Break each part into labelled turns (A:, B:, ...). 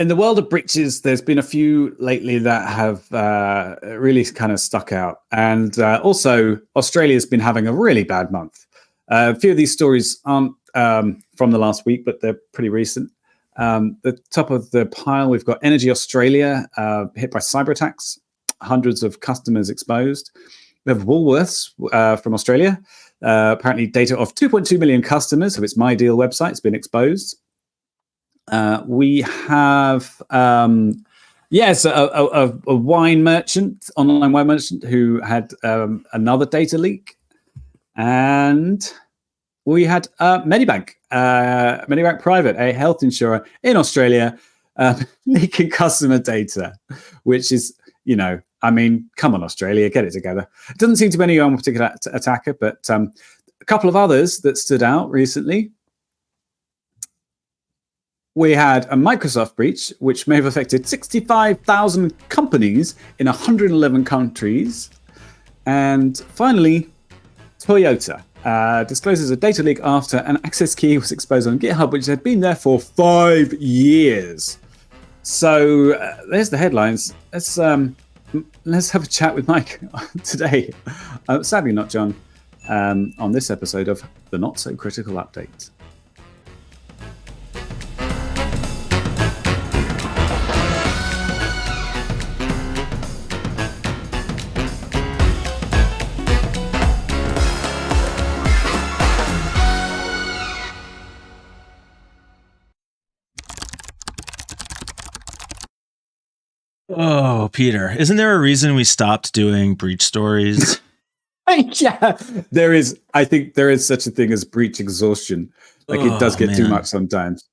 A: in the world of breaches, there's been a few lately that have really kind of stuck out. And also, Australia's been having a really bad month. A few of these stories aren't from the last week, but they're pretty recent. The top of the pile, we've got Energy Australia hit by cyber attacks, hundreds of customers exposed. We have Woolworths from Australia. Apparently, data of 2.2 million customers of its My Deal website has been exposed. We have, a wine merchant, online wine merchant, who had another data leak. And we had Medibank Private, a health insurer in Australia, leaking customer data, which is, come on, Australia, get it together. It doesn't seem to be any one particular attacker, but a couple of others that stood out recently. We had a Microsoft breach, which may have affected 65,000 companies in 111 countries. And finally, Toyota discloses a data leak after an access key was exposed on GitHub, which had been there for 5 years. So there's the headlines. Let's have a chat with Mike today. Sadly, not John, on this episode of the Not So Critical Update.
B: Oh, Peter, isn't there a reason we stopped doing breach stories?
A: Yeah, there is. I think there is such a thing as breach exhaustion. It does get too much sometimes.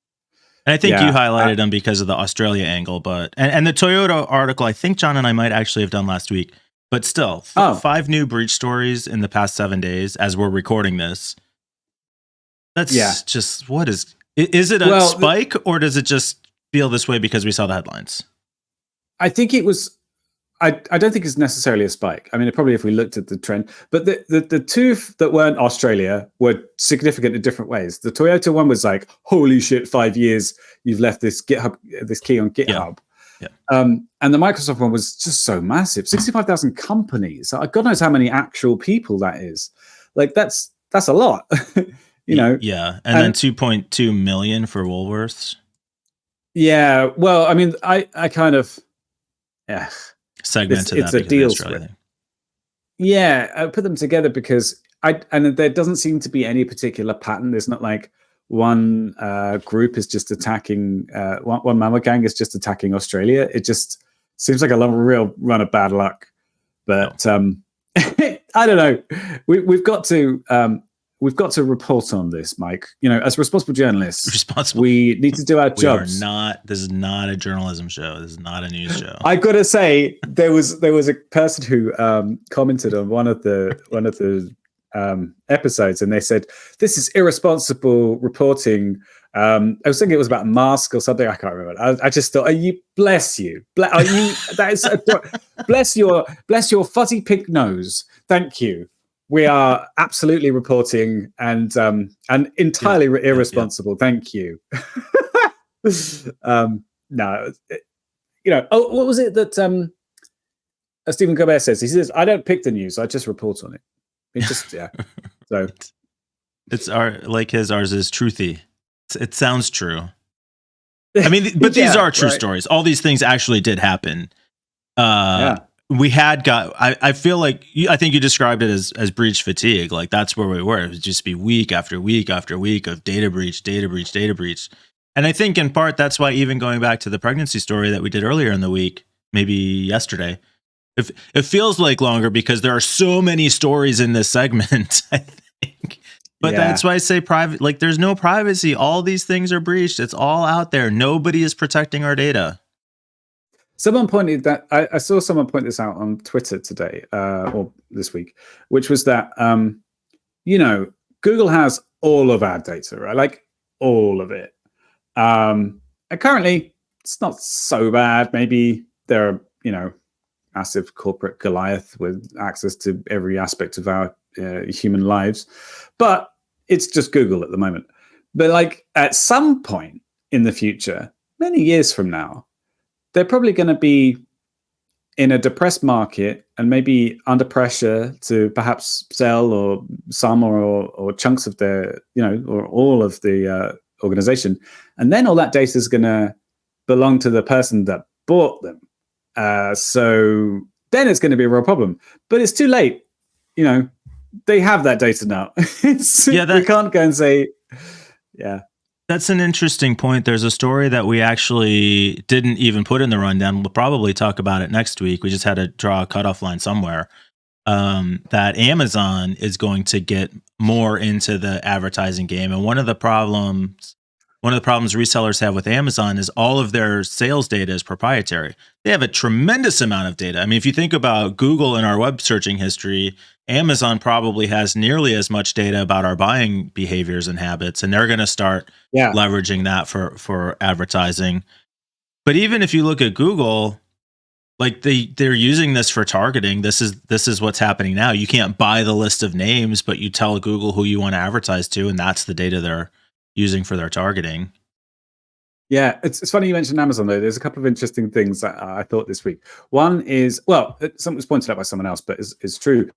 B: And I think you highlighted them because of the Australia angle, but and the Toyota article, I think John and I might actually have done last week. But still, 5 new breach stories in the past 7 days as we're recording this. That's just, what is it a spike, or does it just feel this way because we saw the headlines?
A: I think it was. I don't think it's necessarily a spike. I mean, probably if we looked at the trend, but the two that weren't Australia were significant in different ways. The Toyota one was like, holy shit, 5 years you've left this key on GitHub. Yeah. And the Microsoft one was just so massive, 65,000 companies. God knows how many actual people that is. That's a lot,
B: Yeah, and then 2.2 million for Woolworths.
A: Yeah, well, I mean, I kind of,
B: segmented
A: it's a deal split. Yeah, I put them together because and there doesn't seem to be any particular pattern. There's not like one group is just attacking one mammal gang is just attacking Australia. It just seems like a real run of bad luck. But I don't know. We've got to report on this, Mike. As responsible journalists, we need to do our jobs.
B: This is not a journalism show. This is not a news show.
A: I gotta say, there was a person who commented on one of the episodes, and they said this is irresponsible reporting. I was thinking it was about a mask or something. I can't remember. I just thought, bless you. Bless your fuzzy pink nose. Thank you. We are absolutely reporting and entirely irresponsible. Thank you. No, what was it that Stephen Colbert says? He says, "I don't pick the news; I just report on it." It just So
B: it's ours is truthy. It sounds true. I mean, but these are true stories. All these things actually did happen. We had I feel like I think you described it as breach fatigue. Like that's where we were. It would just be week after week after week of data breach. And I think in part that's why, even going back to the pregnancy story that we did earlier in the week, maybe yesterday, it feels like longer because there are so many stories in this segment, I think. But that's why I say private. Like there's no privacy. All these things are breached. It's all out there. Nobody is protecting our data.
A: Someone pointed that I saw someone point this out on Twitter today or this week, which was that Google has all of our data, right? Like all of it. And currently, it's not so bad. Maybe there are massive corporate Goliath with access to every aspect of our human lives, but it's just Google at the moment. But like at some point in the future, many years from now, they're probably going to be in a depressed market and maybe under pressure to perhaps sell or some or chunks of their, or all of the organization. And then all that data is going to belong to the person that bought them. So then it's going to be a real problem. But it's too late. They have that data now. We can't go and say, yeah.
B: That's an interesting point. There's a story that we actually didn't even put in the rundown. We'll probably talk about it next week. We just had to draw a cutoff line somewhere. That Amazon is going to get more into the advertising game. And one of the problems resellers have with Amazon is all of their sales data is proprietary. They have a tremendous amount of data. I mean, if you think about Google and our web searching history, Amazon probably has nearly as much data about our buying behaviors and habits, and they're going to start leveraging that for advertising. But even if you look at Google, like they're using this for targeting. This is what's happening now. You can't buy the list of names, but you tell Google who you want to advertise to, and that's the data they're using for their targeting.
A: Yeah, it's funny you mentioned Amazon, though. There's a couple of interesting things that I thought this week. One is, something was pointed out by someone else, but it's true.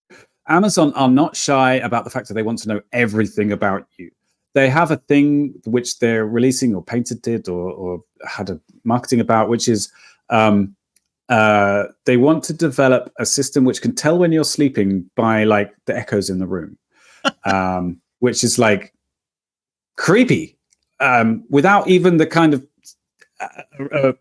A: Amazon are not shy about the fact that they want to know everything about you. They have a thing which they're releasing or patented or had a marketing about, which is they want to develop a system which can tell when you're sleeping by like the echoes in the room, which is like creepy, without even the kind of a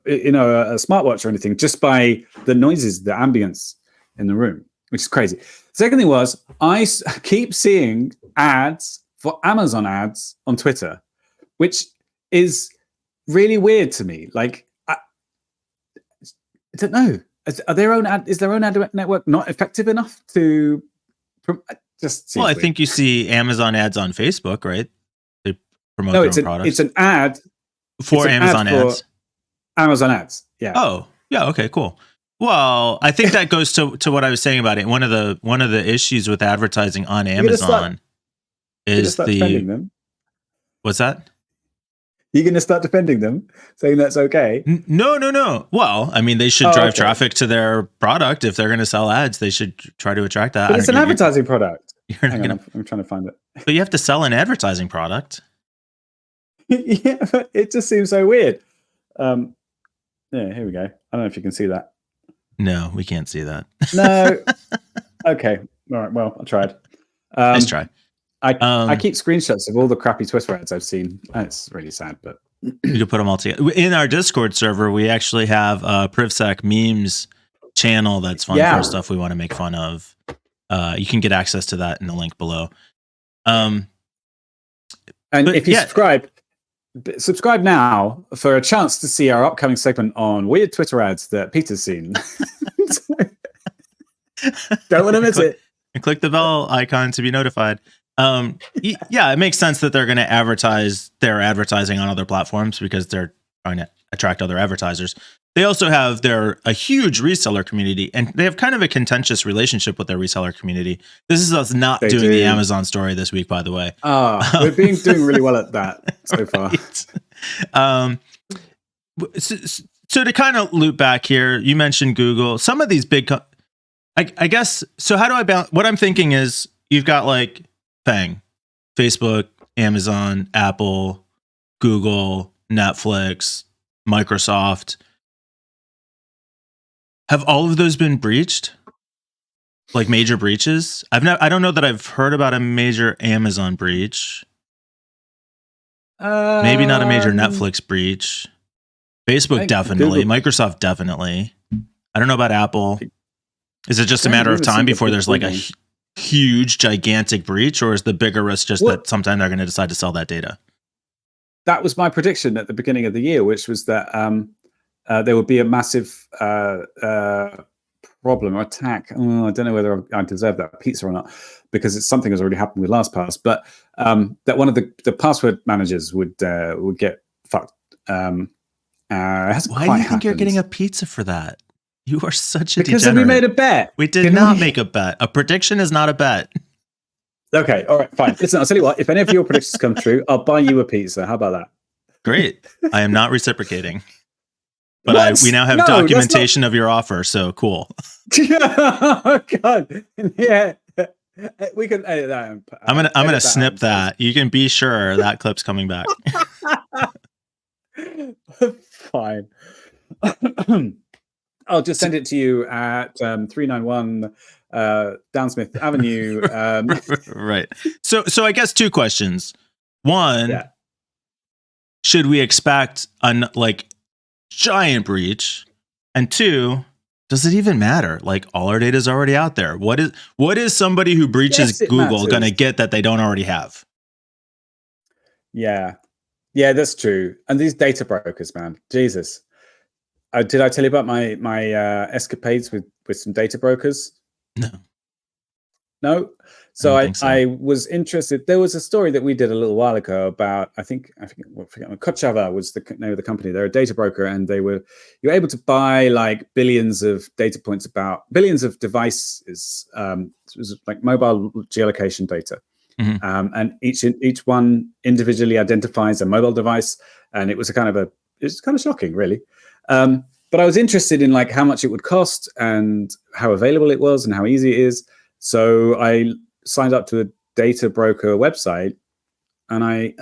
A: smartwatch or anything, just by the noises, the ambience in the room, which is crazy. Second thing was, I keep seeing ads for Amazon ads on Twitter, which is really weird to me. Like, I don't know. Is their own ad network not effective enough to just?
B: Well, I think you see Amazon ads on Facebook, right? They promote their own products.
A: It's an ad
B: for Amazon ads.
A: Amazon ads. Yeah.
B: Oh, yeah. Okay, cool. Well, I think that goes to what I was saying about it. One of the issues with advertising on Amazon is
A: defending them.
B: What's that?
A: You're going to start defending them, saying that's okay?
B: No. Well, I mean, they should drive traffic to their product. If they're going to sell ads, they should try to attract that.
A: But it's an advertising product. I'm trying to find it.
B: But you have to sell an advertising product.
A: Yeah, but it just seems so weird. Yeah, here we go. I don't know if you can see that.
B: No, we can't see that.
A: No. Okay. All right. Well, I tried.
B: Nice try.
A: I keep screenshots of all the crappy Twitter ads I've seen. It's really sad, but
B: you can put them all together. In our Discord server, we actually have a PrivSec memes channel that's fun for stuff we want to make fun of. You can get access to that in the link below.
A: And if you subscribe now for a chance to see our upcoming segment on weird Twitter ads that Peter's seen. Don't want to miss it.
B: And click the bell icon to be notified. It makes sense that they're going to advertise their advertising on other platforms because they're trying to attract other advertisers. They also have a huge reseller community, and they have kind of a contentious relationship with their reseller community. This is us not doing the Amazon story this week, by the way.
A: We're doing really well at that so far.
B: So to kind of loop back here, you mentioned Google. Some of these big, I guess. So how do I balance? What I'm thinking is you've got like Facebook, Amazon, Apple, Google, Netflix, Microsoft. Have all of those been breached? Like major breaches? I don't know that I've heard about a major Amazon breach. Maybe not a major Netflix breach. Facebook definitely. Google. Microsoft definitely. I don't know about Apple. Is it just a matter of time before there's like a huge, gigantic breach, or is the bigger risk just that sometime they're going to decide to sell that data?
A: That was my prediction at the beginning of the year, which was that there would be a massive problem or attack. I don't know whether I deserve that pizza or not, because it's something that's already happened with LastPass. But that one of the password managers would get fucked. Why
B: do you think you're getting a pizza for that? You are such a
A: because
B: degenerate.
A: We made a bet.
B: We did not make a bet. A prediction is not a bet.
A: Okay, all right, fine. Listen, I'll tell you what. If any of your predictions come true, I'll buy you a pizza. How about that?
B: Great. I am not reciprocating. But we now have documentation of your offer, so cool.
A: Oh God. Yeah. We can edit that.
B: I'm gonna snip that. You can be sure that clip's coming back.
A: Fine. I'll just send it to you at 391 Downsmith Avenue.
B: Right. So I guess 2 questions. One, should we expect a giant breach? And 2, does it even matter? Like, all our data is already out there. What is somebody who breaches Google going to get that they don't already have?
A: Yeah, that's true. And these data brokers, man, Jesus. Did I tell you about my escapades with some data brokers? No. So I was interested. There was a story that we did a little while ago about, I forget Kochava was the name of the company. They're a data broker, and you were able to buy like billions of data points about billions of devices. It was like mobile geolocation data. Mm-hmm. And each one individually identifies a mobile device, and it was kind of shocking, really. But I was interested in like how much it would cost and how available it was and how easy it is. So I signed up to a data broker website, and I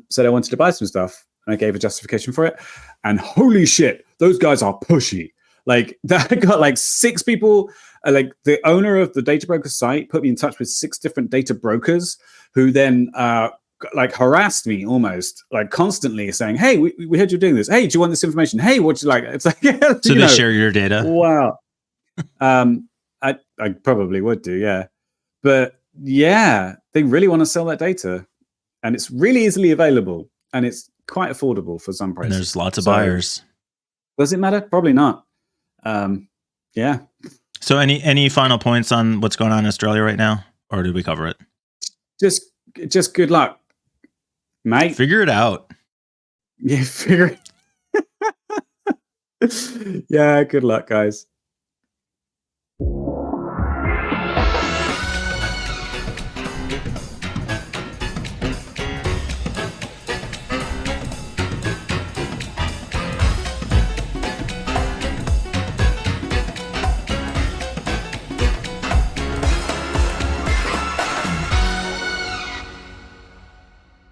A: said I wanted to buy some stuff, and I gave a justification for it. And holy shit, those guys are pushy. Like, that got like 6 people. Like, the owner of the data broker site put me in touch with 6 different data brokers who then harassed me almost, like, constantly saying, hey, we heard you're doing this. Hey, do you want this information? Hey, what do you like? It's like,
B: so they share your data.
A: Wow. I probably would do, yeah. But yeah, they really want to sell that data, and it's really easily available, and it's quite affordable for some prices.
B: And there's lots of buyers.
A: Does it matter? Probably not. Yeah.
B: So any final points on what's going on in Australia right now, or did we cover it?
A: Just good luck, mate.
B: Figure it out.
A: Yeah, figure it. Yeah, good luck, guys.